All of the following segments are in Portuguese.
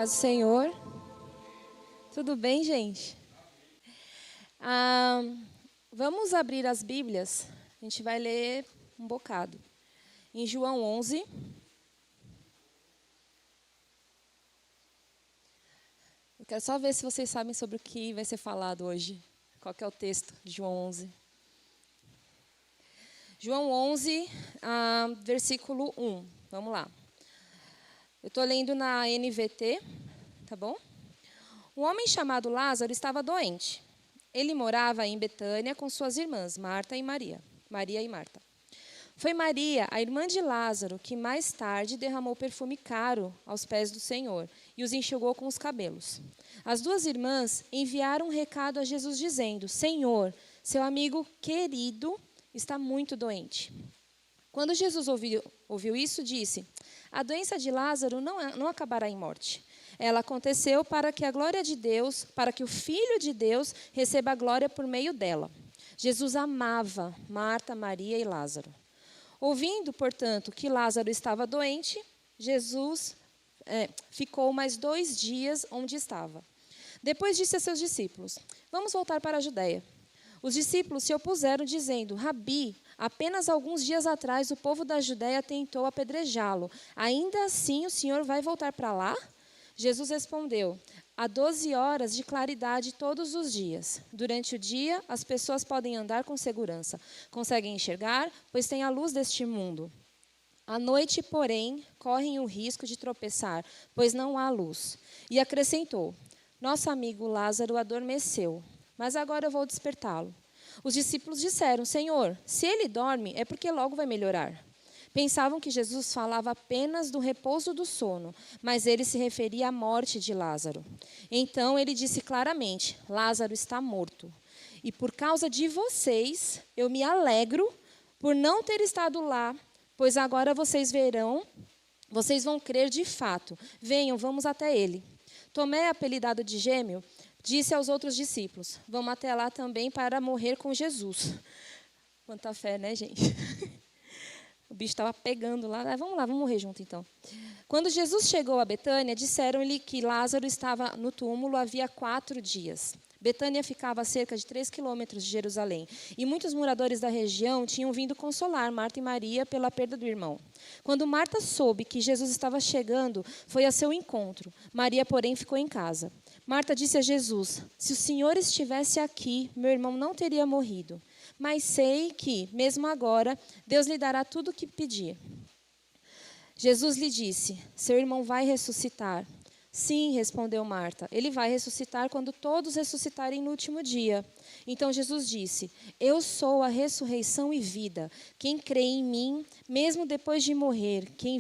Paz do Senhor. Tudo bem, gente? Vamos abrir as Bíblias. A gente vai ler um bocado. Em João 11. Eu quero só ver se vocês sabem sobre o que vai ser falado hoje. Qual que é o texto de João 11? João 11, versículo 1. Vamos lá. Eu estou lendo na NVT, tá bom? Um homem chamado Lázaro estava doente. Ele morava em Betânia com suas irmãs, Marta e Maria. Maria e Marta. Foi Maria, a irmã de Lázaro, que mais tarde derramou perfume caro aos pés do Senhor e os enxugou com os cabelos. As duas irmãs enviaram um recado a Jesus dizendo: Senhor, seu amigo querido está muito doente. Quando Jesus ouviu isso, disse: a doença de Lázaro não acabará em morte. Ela aconteceu para que a glória de Deus, para que o Filho de Deus receba a glória por meio dela. Jesus amava Marta, Maria e Lázaro. Ouvindo, portanto, que Lázaro estava doente, Jesus ficou mais 2 dias onde estava. Depois disse a seus discípulos: vamos voltar para a Judéia. Os discípulos se opuseram, dizendo: Rabi, apenas alguns dias atrás o povo da Judéia tentou apedrejá-lo. Ainda assim o Senhor vai voltar para lá? Jesus respondeu: há 12 horas de claridade todos os dias. Durante o dia, as pessoas podem andar com segurança. Conseguem enxergar, pois têm a luz deste mundo. À noite, porém, correm o risco de tropeçar, pois não há luz. E acrescentou: nosso amigo Lázaro adormeceu, mas agora eu vou despertá-lo. Os discípulos disseram: Senhor, se ele dorme, é porque logo vai melhorar. Pensavam que Jesus falava apenas do repouso do sono, mas ele se referia à morte de Lázaro. Então ele disse claramente: Lázaro está morto. E por causa de vocês, eu me alegro por não ter estado lá, pois agora vocês vão crer de fato. Venham, vamos até ele. Tomé, apelidado de Gêmeo, disse aos outros discípulos: vamos até lá também para morrer com Jesus. Quanta fé, né, gente? O bicho estava pegando lá. Vamos lá, vamos morrer junto então. Quando Jesus chegou a Betânia, disseram-lhe que Lázaro estava no túmulo havia 4 dias. Betânia ficava a cerca de 3 quilômetros de Jerusalém. E muitos moradores da região tinham vindo consolar Marta e Maria pela perda do irmão. Quando Marta soube que Jesus estava chegando, foi a seu encontro. Maria, porém, ficou em casa. Marta disse a Jesus: se o Senhor estivesse aqui, meu irmão não teria morrido. Mas sei que, mesmo agora, Deus lhe dará tudo o que pedir. Jesus lhe disse: seu irmão vai ressuscitar. Sim, respondeu Marta, ele vai ressuscitar quando todos ressuscitarem no último dia. Então Jesus disse: eu sou a ressurreição e vida. Quem crê em mim, mesmo depois de morrer, quem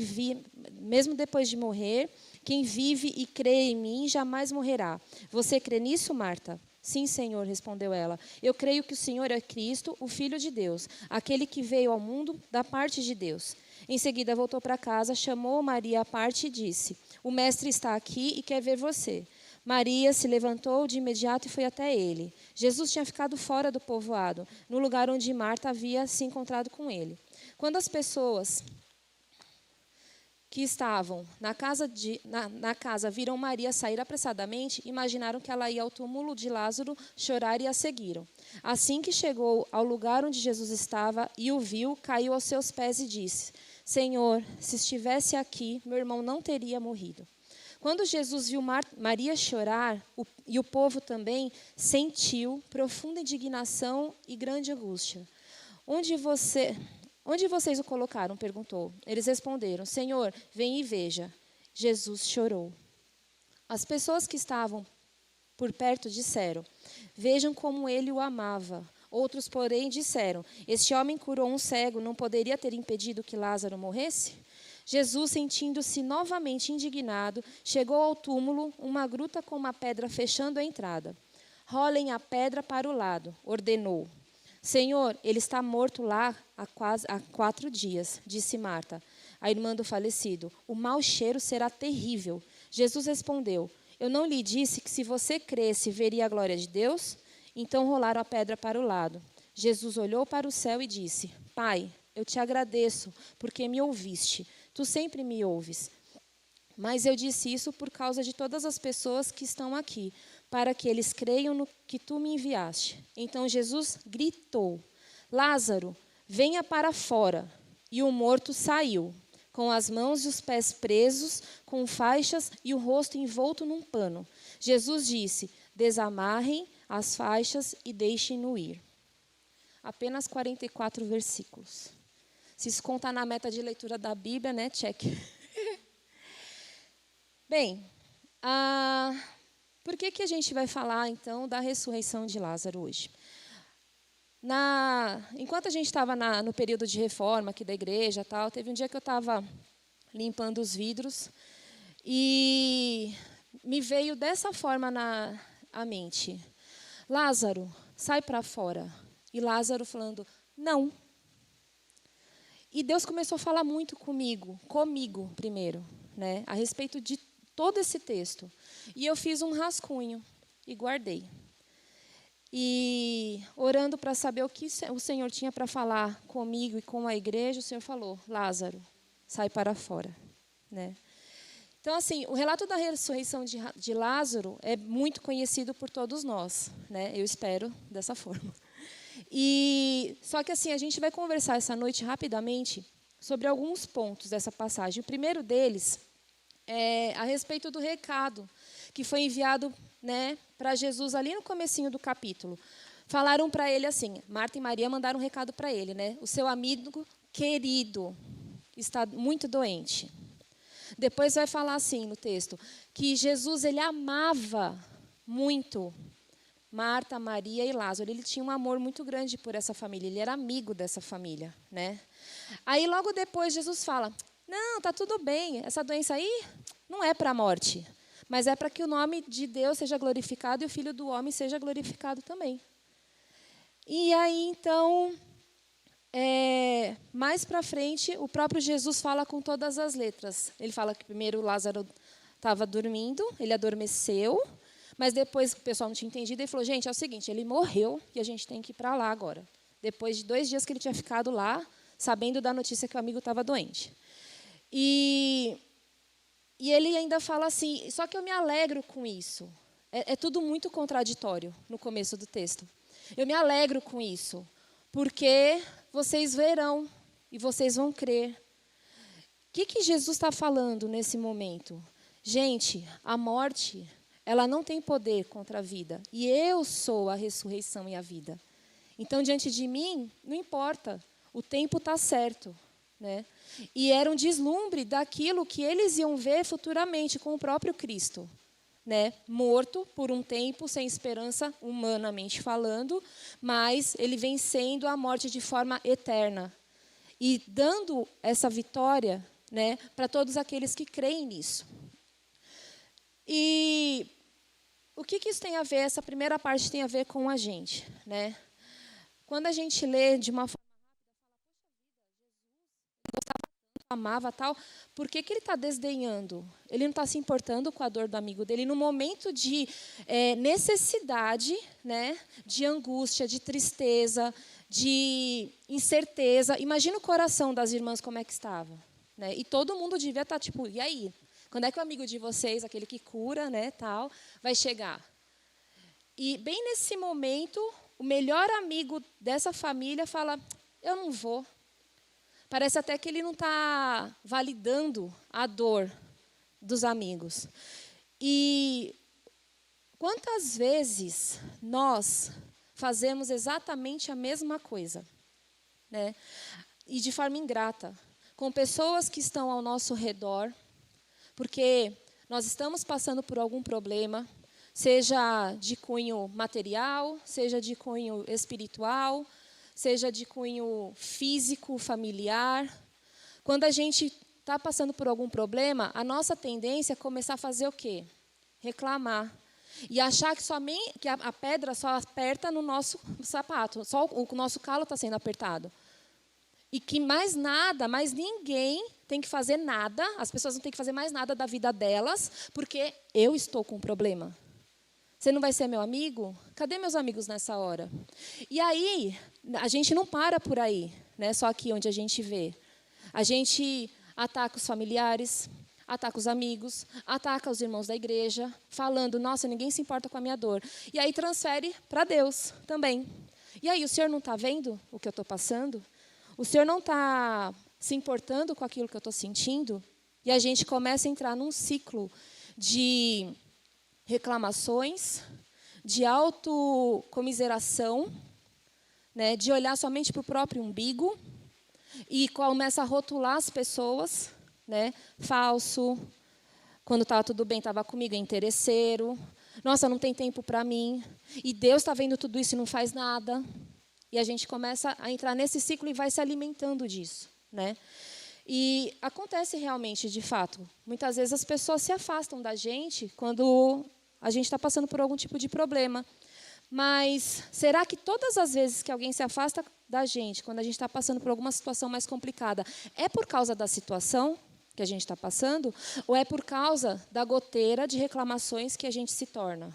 vive e crê em mim jamais morrerá. Você crê nisso, Marta? Sim, Senhor, respondeu ela. Eu creio que o Senhor é Cristo, o Filho de Deus, aquele que veio ao mundo da parte de Deus. Em seguida voltou para casa, chamou Maria à parte e disse: o mestre está aqui e quer ver você. Maria se levantou de imediato e foi até ele. Jesus tinha ficado fora do povoado, no lugar onde Marta havia se encontrado com ele. Quando as pessoas que estavam na casa viram Maria sair apressadamente, imaginaram que ela ia ao túmulo de Lázaro chorar e a seguiram. Assim que chegou ao lugar onde Jesus estava e o viu, caiu aos seus pés e disse: Senhor, se estivesse aqui, meu irmão não teria morrido. Quando Jesus viu Maria chorar, e o povo também, sentiu profunda indignação e grande angústia. Onde vocês o colocaram? Perguntou. Eles responderam: Senhor, vem e veja. Jesus chorou. As pessoas que estavam por perto disseram: vejam como ele o amava. Outros, porém, disseram: este homem curou um cego, não poderia ter impedido que Lázaro morresse? Jesus, sentindo-se novamente indignado, chegou ao túmulo, uma gruta com uma pedra fechando a entrada. Rolem a pedra para o lado, ordenou. Senhor, ele está morto lá há 4 dias, disse Marta, a irmã do falecido. O mau cheiro será terrível. Jesus respondeu: eu não lhe disse que se você cresce, veria a glória de Deus? Então rolaram a pedra para o lado. Jesus olhou para o céu e disse: Pai, eu te agradeço, porque me ouviste. Tu sempre me ouves. Mas eu disse isso por causa de todas as pessoas que estão aqui, para que eles creiam no que tu me enviaste. Então Jesus gritou: Lázaro, venha para fora. E o morto saiu, com as mãos e os pés presos, com faixas e o rosto envolto num pano. Jesus disse: desamarrem as faixas e deixem-no ir. Apenas 44 versículos. Se isso contar na meta de leitura da Bíblia, né? Check. Bem, por que a gente vai falar, então, da ressurreição de Lázaro hoje? Enquanto a gente estava no período de reforma aqui da igreja, teve um dia que eu estava limpando os vidros e me veio dessa forma à mente: Lázaro, sai para fora. E Lázaro falando: não. E Deus começou a falar muito comigo primeiro, né, a respeito de todo esse texto. E eu fiz um rascunho e guardei. E orando para saber o que o Senhor tinha para falar comigo e com a igreja, o Senhor falou: Lázaro, sai para fora, né? Então, assim, o relato da ressurreição de Lázaro é muito conhecido por todos nós, né? Eu espero dessa forma. E só que assim, a gente vai conversar essa noite rapidamente sobre alguns pontos dessa passagem. O primeiro deles é a respeito do recado que foi enviado, né, para Jesus ali no comecinho do capítulo. Falaram para ele assim, Marta e Maria mandaram um recado para ele, né? O seu amigo querido está muito doente. Depois vai falar assim no texto, que Jesus, ele amava muito Marta, Maria e Lázaro. Ele tinha um amor muito grande por essa família, ele era amigo dessa família, né? Aí logo depois Jesus fala: não, tá tudo bem, essa doença aí não é para a morte, mas é para que o nome de Deus seja glorificado e o Filho do Homem seja glorificado também. E aí, então, mais para frente, o próprio Jesus fala com todas as letras. Ele fala que primeiro Lázaro estava dormindo, ele adormeceu, mas depois o pessoal não tinha entendido, ele falou: gente, é o seguinte, ele morreu e a gente tem que ir para lá agora. Depois de 2 dias que ele tinha ficado lá, sabendo da notícia que o amigo estava doente. E ele ainda fala assim, só que eu me alegro com isso. É tudo muito contraditório no começo do texto. Eu me alegro com isso, porque vocês verão e vocês vão crer. O que Jesus está falando nesse momento? Gente, a morte, ela não tem poder contra a vida. E eu sou a ressurreição e a vida. Então, diante de mim, não importa. O tempo está certo, né? E era um deslumbre daquilo que eles iam ver futuramente com o próprio Cristo, né? Morto por um tempo, sem esperança, humanamente falando, mas ele vencendo a morte de forma eterna. E dando essa vitória, né, para todos aqueles que creem nisso. E o que isso tem a ver? Essa primeira parte tem a ver com a gente, né? Quando a gente lê de uma forma amava tal, por que ele está desdenhando? Ele não está se importando com a dor do amigo dele no momento de necessidade, né, de angústia, de tristeza, de incerteza. Imagina o coração das irmãs como é que estava, né? E todo mundo devia estar tipo, e aí? Quando é que o amigo de vocês, aquele que cura, né, tal, vai chegar? E bem nesse momento, o melhor amigo dessa família fala: eu não vou. Parece até que ele não está validando a dor dos amigos. E quantas vezes nós fazemos exatamente a mesma coisa, né? E de forma ingrata, com pessoas que estão ao nosso redor, porque nós estamos passando por algum problema, seja de cunho material, seja de cunho espiritual, seja de cunho físico, familiar. Quando a gente está passando por algum problema, a nossa tendência é começar a fazer o quê? Reclamar. E achar que a pedra só aperta no nosso sapato, só o nosso calo está sendo apertado. E que mais nada, mais ninguém tem que fazer nada, as pessoas não têm que fazer mais nada da vida delas, porque eu estou com um problema. Você não vai ser meu amigo? Cadê meus amigos nessa hora? E aí, a gente não para por aí, né? Só aqui onde a gente vê. A gente ataca os familiares, ataca os amigos, ataca os irmãos da igreja, falando, nossa, ninguém se importa com a minha dor. E aí transfere para Deus também. E aí, o Senhor não está vendo o que eu estou passando? O Senhor não está se importando com aquilo que eu estou sentindo? E a gente começa a entrar num ciclo de reclamações, de autocomiseração, né, de olhar somente para o próprio umbigo, e começa a rotular as pessoas, né, falso, quando estava tudo bem, estava comigo, é interesseiro, nossa, não tem tempo para mim, e Deus está vendo tudo isso e não faz nada. E a gente começa a entrar nesse ciclo e vai se alimentando disso, né? E acontece realmente, de fato, muitas vezes as pessoas se afastam da gente quando a gente está passando por algum tipo de problema. Mas será que todas as vezes que alguém se afasta da gente, quando a gente está passando por alguma situação mais complicada, é por causa da situação que a gente está passando, ou é por causa da goteira de reclamações que a gente se torna?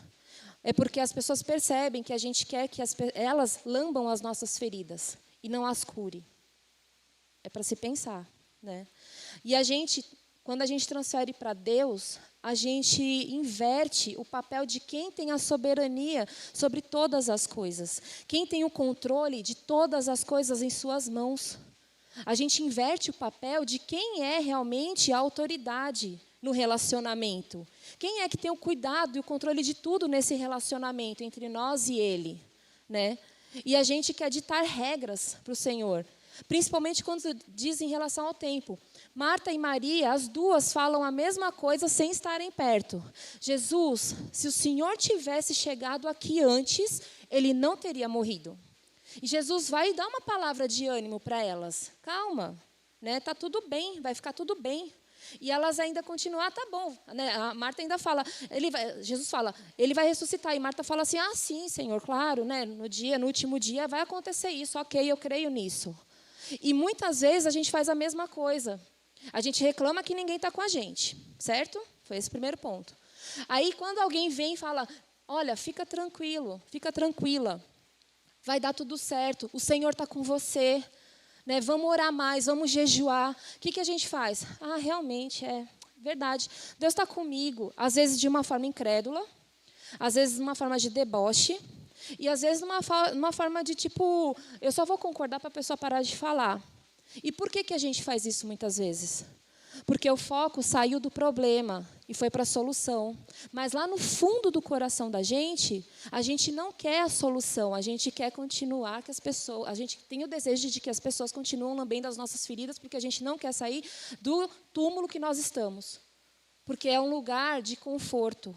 É porque as pessoas percebem que a gente quer que elas lambam as nossas feridas e não as cure. É para se pensar, né? E a gente, quando a gente transfere para Deus, a gente inverte o papel de quem tem a soberania sobre todas as coisas, quem tem o controle de todas as coisas em suas mãos. A gente inverte o papel de quem é realmente a autoridade no relacionamento. Quem é que tem o cuidado e o controle de tudo nesse relacionamento entre nós e Ele, né? E a gente quer ditar regras para o Senhor, principalmente quando diz em relação ao tempo. Marta e Maria, as duas falam a mesma coisa sem estarem perto. Jesus, se o Senhor tivesse chegado aqui antes, Ele não teria morrido. E Jesus vai dar uma palavra de ânimo para elas. Calma, né? Tá tudo bem, vai ficar tudo bem. E elas ainda continuam, tá bom. Né? A Marta ainda fala, Jesus fala, ele vai ressuscitar. E Marta fala assim, sim, Senhor, claro, né? No último dia vai acontecer isso, ok, eu creio nisso. E muitas vezes a gente faz a mesma coisa. A gente reclama que ninguém está com a gente, certo? Foi esse o primeiro ponto. Aí quando alguém vem e fala, olha, fica tranquilo, fica tranquila. Vai dar tudo certo, o Senhor está com você, né? Vamos orar mais, vamos jejuar. O que a gente faz? Realmente, é verdade. Deus está comigo, às vezes de uma forma incrédula, às vezes de uma forma de deboche, e às vezes numa forma de tipo, eu só vou concordar para a pessoa parar de falar. E por que a gente faz isso muitas vezes? Porque o foco saiu do problema e foi para a solução. Mas lá no fundo do coração da gente, a gente não quer a solução, a gente quer continuar que as pessoas, a gente tem o desejo de que as pessoas continuem lambendo as nossas feridas, porque a gente não quer sair do túmulo que nós estamos. Porque é um lugar de conforto.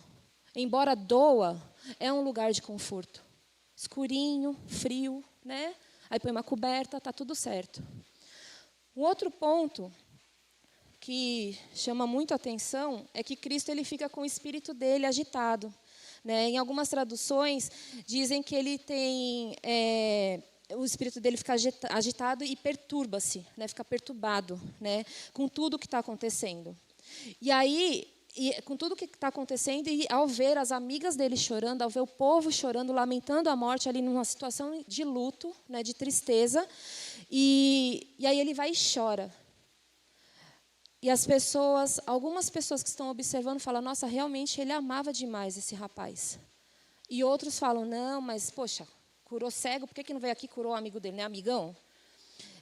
Embora doa, é um lugar de conforto. Escurinho, frio, né? Aí põe uma coberta, tá tudo certo. Um outro ponto que chama muito a atenção é que Cristo ele fica com o espírito dele agitado, né? Em algumas traduções dizem que ele tem o espírito dele fica agitado e perturba-se, né? Fica perturbado, né? Com tudo o que está acontecendo. E aí, com tudo o que está acontecendo, e ao ver as amigas dele chorando, ao ver o povo chorando, lamentando a morte ali numa situação de luto, né? De tristeza, e aí ele vai e chora. E as pessoas, algumas pessoas que estão observando falam, nossa, realmente ele amava demais esse rapaz. E outros falam, não, mas, poxa, curou cego, por que não veio aqui e curou o amigo dele, né, amigão?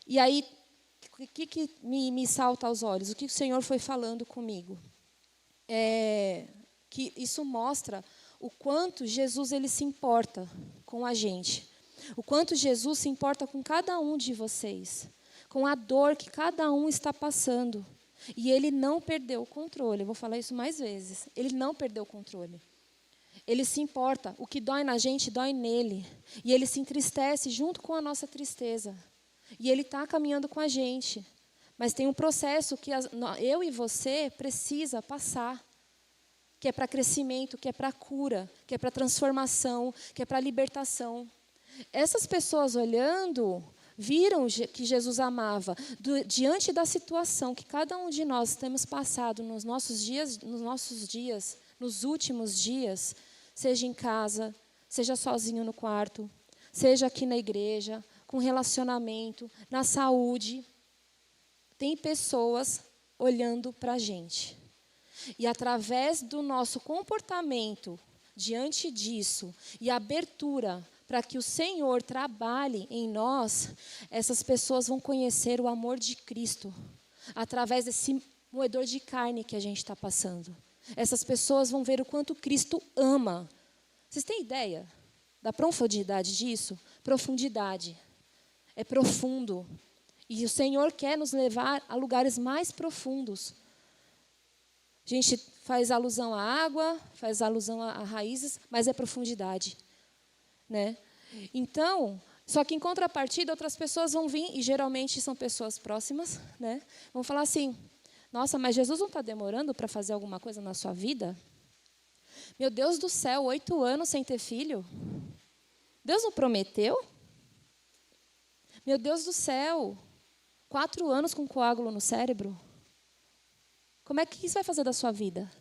E aí, o que me salta aos olhos? O que o Senhor foi falando comigo? Que isso mostra o quanto Jesus ele se importa com a gente. O quanto Jesus se importa com cada um de vocês. Com a dor que cada um está passando. E ele não perdeu o controle. Eu vou falar isso mais vezes. Ele não perdeu o controle. Ele se importa. O que dói na gente, dói nele. E ele se entristece junto com a nossa tristeza. E ele está caminhando com a gente. Mas tem um processo que eu e você precisa passar. Que é para crescimento, que é para cura, que é para transformação, que é para libertação. Essas pessoas olhando, viram que Jesus amava. Diante da situação que cada um de nós temos passado nos nossos dias, nos últimos dias, seja em casa, seja sozinho no quarto, seja aqui na igreja, com relacionamento, na saúde, tem pessoas olhando para a gente. E através do nosso comportamento diante disso e abertura para que o Senhor trabalhe em nós, essas pessoas vão conhecer o amor de Cristo através desse moedor de carne que a gente está passando. Essas pessoas vão ver o quanto Cristo ama. Vocês têm ideia da profundidade disso? Profundidade. É profundo. E o Senhor quer nos levar a lugares mais profundos. A gente faz alusão à água, faz alusão a raízes, mas é profundidade, né? Então, só que em contrapartida, outras pessoas vão vir, e geralmente são pessoas próximas, né? Vão falar assim, nossa, mas Jesus não está demorando para fazer alguma coisa na sua vida? Meu Deus do céu, 8 anos sem ter filho? Deus não prometeu? Meu Deus do céu, 4 anos com coágulo no cérebro? Como é que isso vai fazer da sua vida?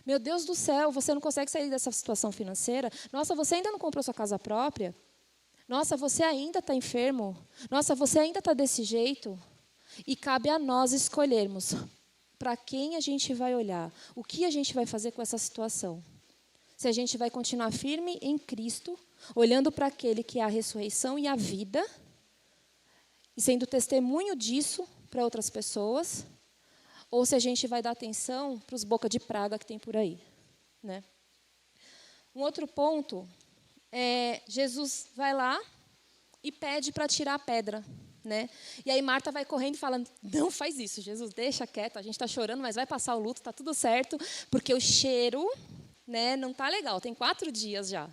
Meu Deus do céu, você não consegue sair dessa situação financeira? Nossa, você ainda não comprou sua casa própria? Nossa, você ainda está enfermo? Nossa, você ainda está desse jeito? E cabe a nós escolhermos para quem a gente vai olhar, o que a gente vai fazer com essa situação. Se a gente vai continuar firme em Cristo, olhando para aquele que é a ressurreição e a vida, e sendo testemunho disso para outras pessoas, ou se a gente vai dar atenção para os boca de praga que tem por aí, né? Um outro ponto é Jesus vai lá e pede para tirar a pedra, né? E aí Marta vai correndo e fala, não faz isso, Jesus, deixa quieto, a gente está chorando, mas vai passar o luto, está tudo certo, porque o cheiro, né, não está legal, tem 4 dias já.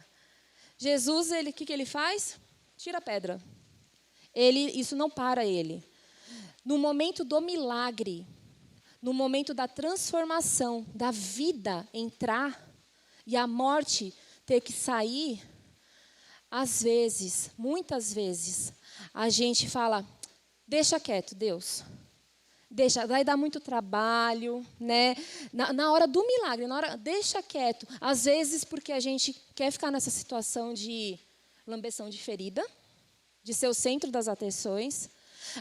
Jesus, o que ele faz? Tira a pedra. Isso não para ele. No momento do milagre, no momento da transformação, da vida entrar e a morte ter que sair, às vezes, muitas vezes, a gente fala, deixa quieto, Deus. Deixa, vai dar muito trabalho, né? Na hora do milagre, deixa quieto. Às vezes, porque a gente quer ficar nessa situação de lambeção de ferida, de ser o centro das atenções.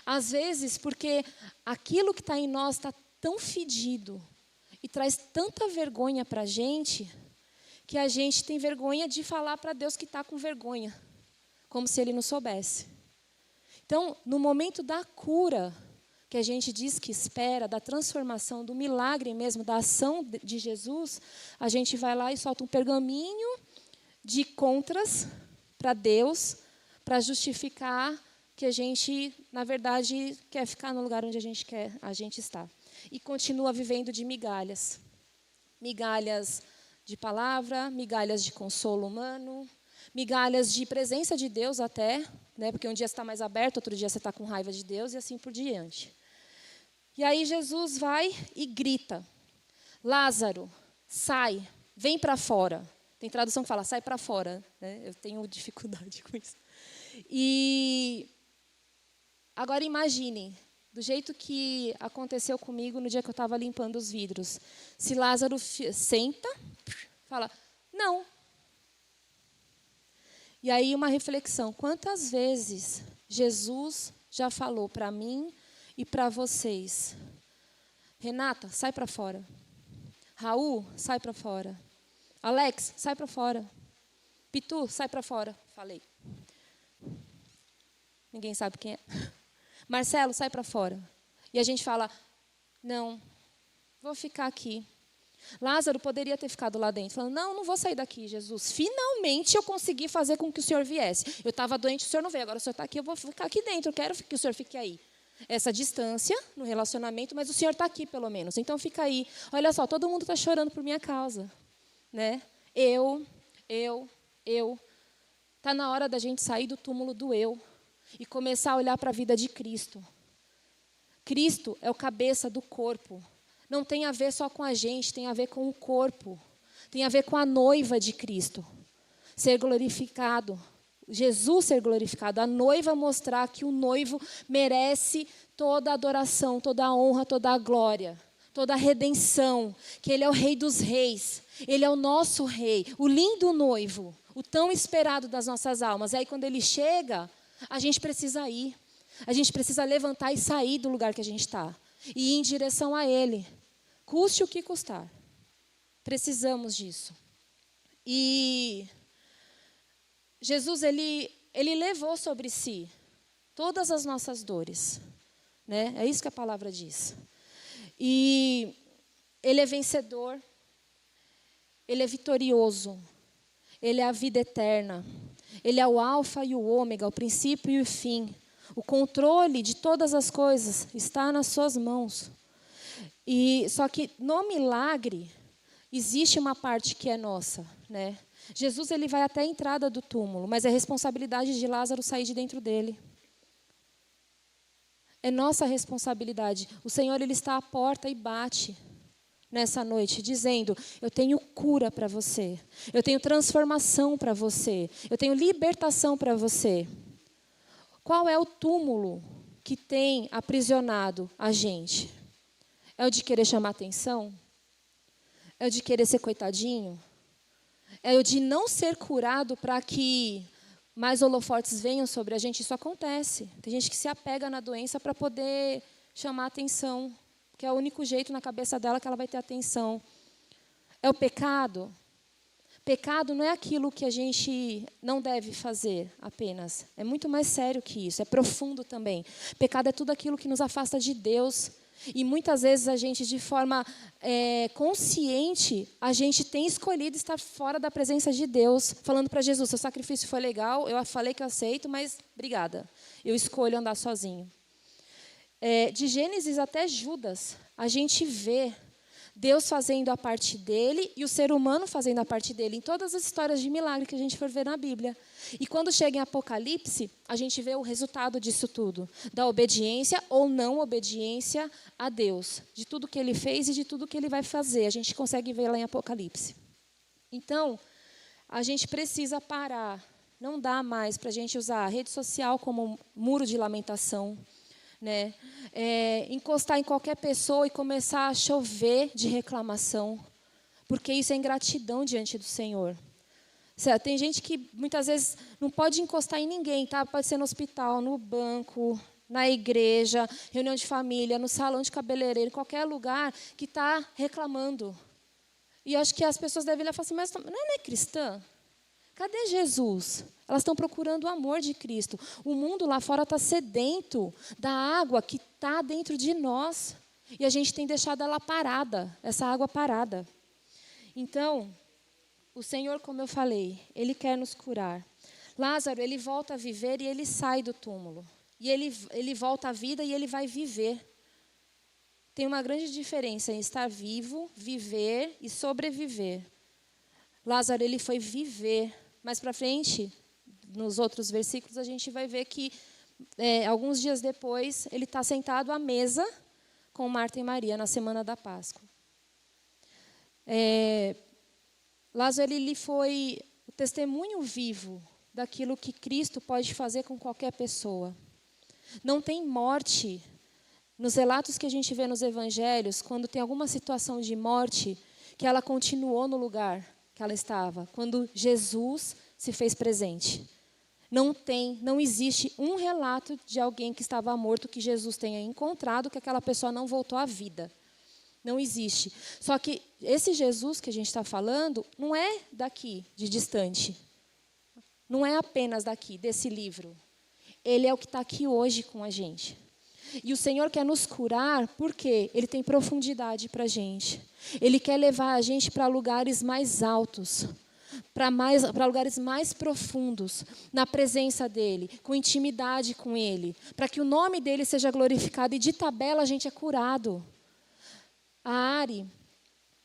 Às vezes, porque aquilo que está em nós está tão fedido e traz tanta vergonha para a gente, que a gente tem vergonha de falar para Deus que está com vergonha, como se Ele não soubesse. Então, no momento da cura, que a gente diz que espera, da transformação, do milagre mesmo, da ação de Jesus, a gente vai lá e solta um pergaminho de contras para Deus, para justificar que a gente, na verdade, quer ficar no lugar onde a gente está. E continua vivendo de migalhas. Migalhas de palavra, migalhas de consolo humano, migalhas de presença de Deus até, né? Porque um dia você está mais aberto, outro dia você está com raiva de Deus e assim por diante. E aí Jesus vai e grita, Lázaro, sai, vem para fora. Tem tradução que fala, sai para fora, né? Eu tenho dificuldade com isso. E agora imagine, do jeito que aconteceu comigo no dia que eu estava limpando os vidros. Se Lázaro senta, fala, não. E aí uma reflexão, quantas vezes Jesus já falou para mim e para vocês, Renata, sai para fora. Raul, sai para fora. Alex, sai para fora. Pitu, sai para fora. Falei. Ninguém sabe quem é. Marcelo, sai para fora. E a gente fala, não, vou ficar aqui. Lázaro poderia ter ficado lá dentro, falando, não vou sair daqui, Jesus. Finalmente eu consegui fazer com que o Senhor viesse. Eu estava doente, o Senhor não veio, agora o Senhor está aqui, eu vou ficar aqui dentro, eu quero que o Senhor fique aí. Essa distância no relacionamento, mas o Senhor está aqui pelo menos, então fica aí. Olha só, todo mundo está chorando por minha causa, né? Eu. Está na hora da gente sair do túmulo do eu e começar a olhar para a vida de Cristo. Cristo é o cabeça do corpo. Não tem a ver só com a gente, tem a ver com o corpo. Tem a ver com a noiva de Cristo. Ser glorificado. Jesus ser glorificado. A noiva mostrar que o noivo merece toda a adoração, toda a honra, toda a glória, toda a redenção. Que Ele é o Rei dos Reis. Ele é o nosso Rei. O lindo noivo. O tão esperado das nossas almas. E aí quando Ele chega, a gente precisa ir. A gente precisa levantar e sair do lugar que a gente está. E ir em direção a Ele. Custe o que custar. Precisamos disso. E Jesus, ele levou sobre si todas as nossas dores, né? É isso que a palavra diz. E ele é vencedor, ele é vitorioso, ele é a vida eterna, ele é o alfa e o ômega, o princípio e o fim. O controle de todas as coisas está nas suas mãos. E só que no milagre existe uma parte que é nossa, né? Jesus, ele vai até a entrada do túmulo, mas é responsabilidade de Lázaro sair de dentro dele. É nossa responsabilidade. O Senhor, ele está à porta e bate nessa noite, dizendo: eu tenho cura para você, eu tenho transformação para você, eu tenho libertação para você. Qual é o túmulo que tem aprisionado a gente? É o de querer chamar atenção? É o de querer ser coitadinho? É o de não ser curado para que mais holofotes venham sobre a gente? Isso acontece. Tem gente que se apega na doença para poder chamar atenção, que é o único jeito na cabeça dela que ela vai ter atenção. É o pecado? Pecado não é aquilo que a gente não deve fazer apenas. É muito mais sério que isso, é profundo também. Pecado é tudo aquilo que nos afasta de Deus. E muitas vezes a gente, de forma consciente, a gente tem escolhido estar fora da presença de Deus, falando para Jesus: seu sacrifício foi legal, eu falei que eu aceito, mas obrigada, eu escolho andar sozinho. De Gênesis até Judas, a gente vê Deus fazendo a parte dele e o ser humano fazendo a parte dele, em todas as histórias de milagre que a gente for ver na Bíblia. E quando chega em Apocalipse, a gente vê o resultado disso tudo, da obediência ou não obediência a Deus, de tudo que ele fez e de tudo que ele vai fazer. A gente consegue ver lá em Apocalipse. Então, a gente precisa parar. Não dá mais para a gente usar a rede social como muro de lamentação, né? Encostar em qualquer pessoa e começar a chover de reclamação, porque isso é ingratidão diante do Senhor. Tem gente que muitas vezes não pode encostar em ninguém, tá? Pode ser no hospital, no banco, na igreja, reunião de família, no salão de cabeleireiro, em qualquer lugar que está reclamando. E acho que as pessoas devem olhar e falar assim: mas não é cristã? Cadê Jesus? Elas estão procurando o amor de Cristo. O mundo lá fora está sedento da água que está dentro de nós. E a gente tem deixado ela parada, essa água parada. Então, o Senhor, como eu falei, Ele quer nos curar. Lázaro, ele volta a viver e ele sai do túmulo. E ele volta à vida e ele vai viver. Tem uma grande diferença em estar vivo, viver e sobreviver. Lázaro, ele foi viver. Mais para frente, nos outros versículos, a gente vai ver que alguns dias depois, ele está sentado à mesa com Marta e Maria, na semana da Páscoa. Lázaro, ele foi o testemunho vivo daquilo que Cristo pode fazer com qualquer pessoa. Não tem morte. Nos relatos que a gente vê nos evangelhos, quando tem alguma situação de morte, que ela continuou no lugar que ela estava, quando Jesus se fez presente. Não existe um relato de alguém que estava morto que Jesus tenha encontrado, que aquela pessoa não voltou à vida. Não existe. Só que esse Jesus que a gente está falando não é daqui, de distante. Não é apenas daqui, desse livro. Ele é o que está aqui hoje com a gente. E o Senhor quer nos curar porque Ele tem profundidade para a gente. Ele quer levar a gente para lugares mais altos, para lugares mais profundos, na presença dEle, com intimidade com Ele, para que o nome dEle seja glorificado e de tabela a gente é curado. A Ari,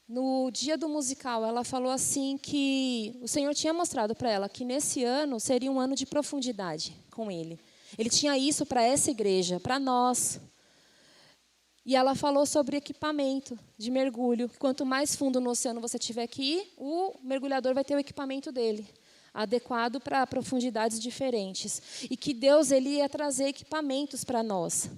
no dia do musical, ela falou assim que o Senhor tinha mostrado para ela que nesse ano seria um ano de profundidade com Ele. Ele tinha isso para essa igreja, para nós. E ela falou sobre equipamento de mergulho. Quanto mais fundo no oceano você tiver que ir, o mergulhador vai ter o equipamento dele, adequado para profundidades diferentes. E que Deus, Ele ia trazer equipamentos para nós.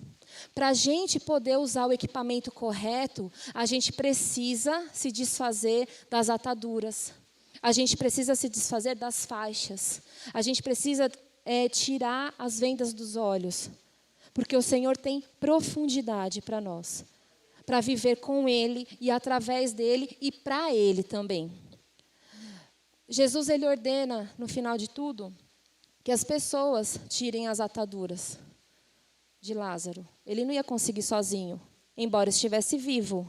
Para a gente poder usar o equipamento correto, a gente precisa se desfazer das ataduras. A gente precisa se desfazer das faixas. A gente precisa tirar as vendas dos olhos. Porque o Senhor tem profundidade para nós. para viver com Ele e através dele e para Ele também. Jesus, ele ordena, no final de tudo, que as pessoas tirem as ataduras de Lázaro. Ele não ia conseguir sozinho, embora estivesse vivo.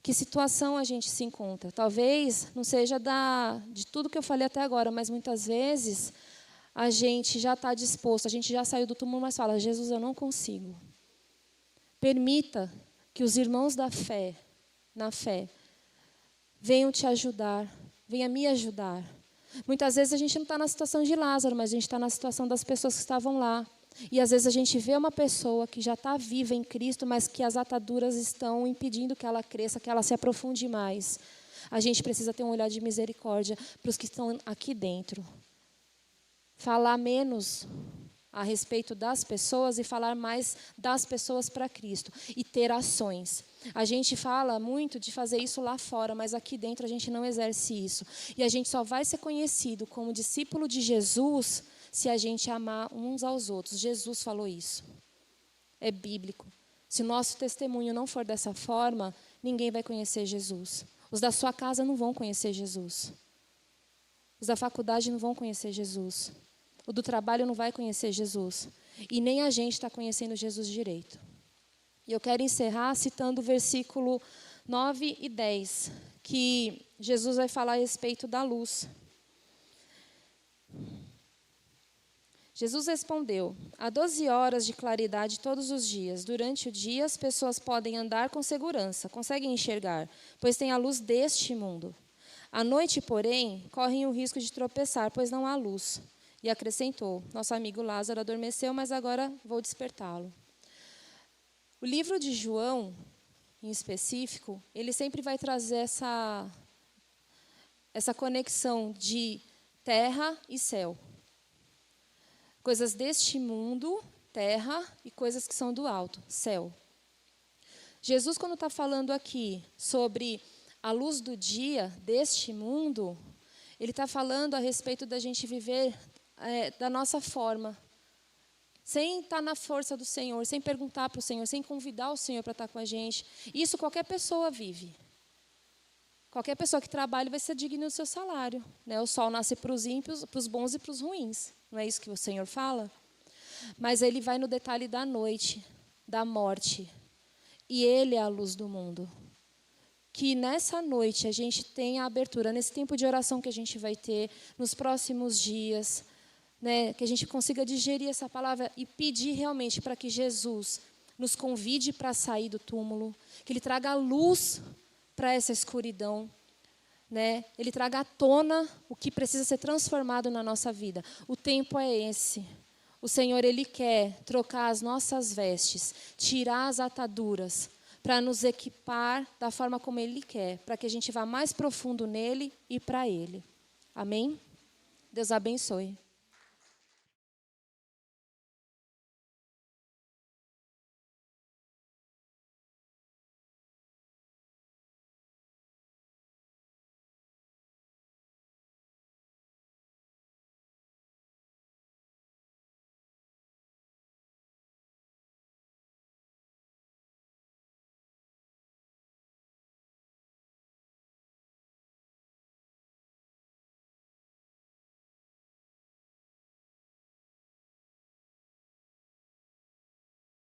Que situação a gente se encontra? Talvez não seja de tudo que eu falei até agora, mas muitas vezes a gente já está disposto, a gente já saiu do túmulo, mas fala, Jesus, eu não consigo. Permita que os irmãos da fé, na fé, venham te ajudar, venham me ajudar. Muitas vezes a gente não está na situação de Lázaro, mas a gente está na situação das pessoas que estavam lá. E às vezes a gente vê uma pessoa que já está viva em Cristo, mas que as ataduras estão impedindo que ela cresça, que ela se aprofunde mais. A gente precisa ter um olhar de misericórdia para os que estão aqui dentro. Falar menos a respeito das pessoas e falar mais das pessoas para Cristo. E ter ações. A gente fala muito de fazer isso lá fora, mas aqui dentro a gente não exerce isso. E a gente só vai ser conhecido como discípulo de Jesus se a gente amar uns aos outros. Jesus falou isso. É bíblico. Se o nosso testemunho não for dessa forma, ninguém vai conhecer Jesus. Os da sua casa não vão conhecer Jesus. Os da faculdade não vão conhecer Jesus. O do trabalho não vai conhecer Jesus. E nem a gente está conhecendo Jesus direito. E eu quero encerrar citando o versículo 9 e 10, que Jesus vai falar a respeito da luz. Jesus respondeu, há 12 horas de claridade todos os dias. Durante o dia, as pessoas podem andar com segurança, conseguem enxergar, pois tem a luz deste mundo. À noite, porém, correm o risco de tropeçar, pois não há luz. E acrescentou, nosso amigo Lázaro adormeceu, mas agora vou despertá-lo. O livro de João, em específico, ele sempre vai trazer essa conexão de terra e céu. Coisas deste mundo, terra, e coisas que são do alto, céu. Jesus, quando está falando aqui sobre a luz do dia deste mundo, ele está falando a respeito da gente viver da nossa forma, sem estar na força do Senhor, sem perguntar para o Senhor, sem convidar o Senhor para estar com a gente. Isso qualquer pessoa vive. Qualquer pessoa que trabalha vai ser digna do seu salário. Né? O sol nasce para os ímpios, para os bons e para os ruins. Não é isso que o Senhor fala? Mas ele vai no detalhe da noite, da morte. E ele é a luz do mundo. Que nessa noite a gente tenha a abertura, nesse tempo de oração que a gente vai ter, nos próximos dias, né, que a gente consiga digerir essa palavra e pedir realmente para que Jesus nos convide para sair do túmulo, que Ele traga luz para essa escuridão, né? Ele traga à tona o que precisa ser transformado na nossa vida. O tempo é esse. O Senhor, Ele quer trocar as nossas vestes, tirar as ataduras, para nos equipar da forma como Ele quer, para que a gente vá mais profundo nele e para Ele. Amém? Deus abençoe.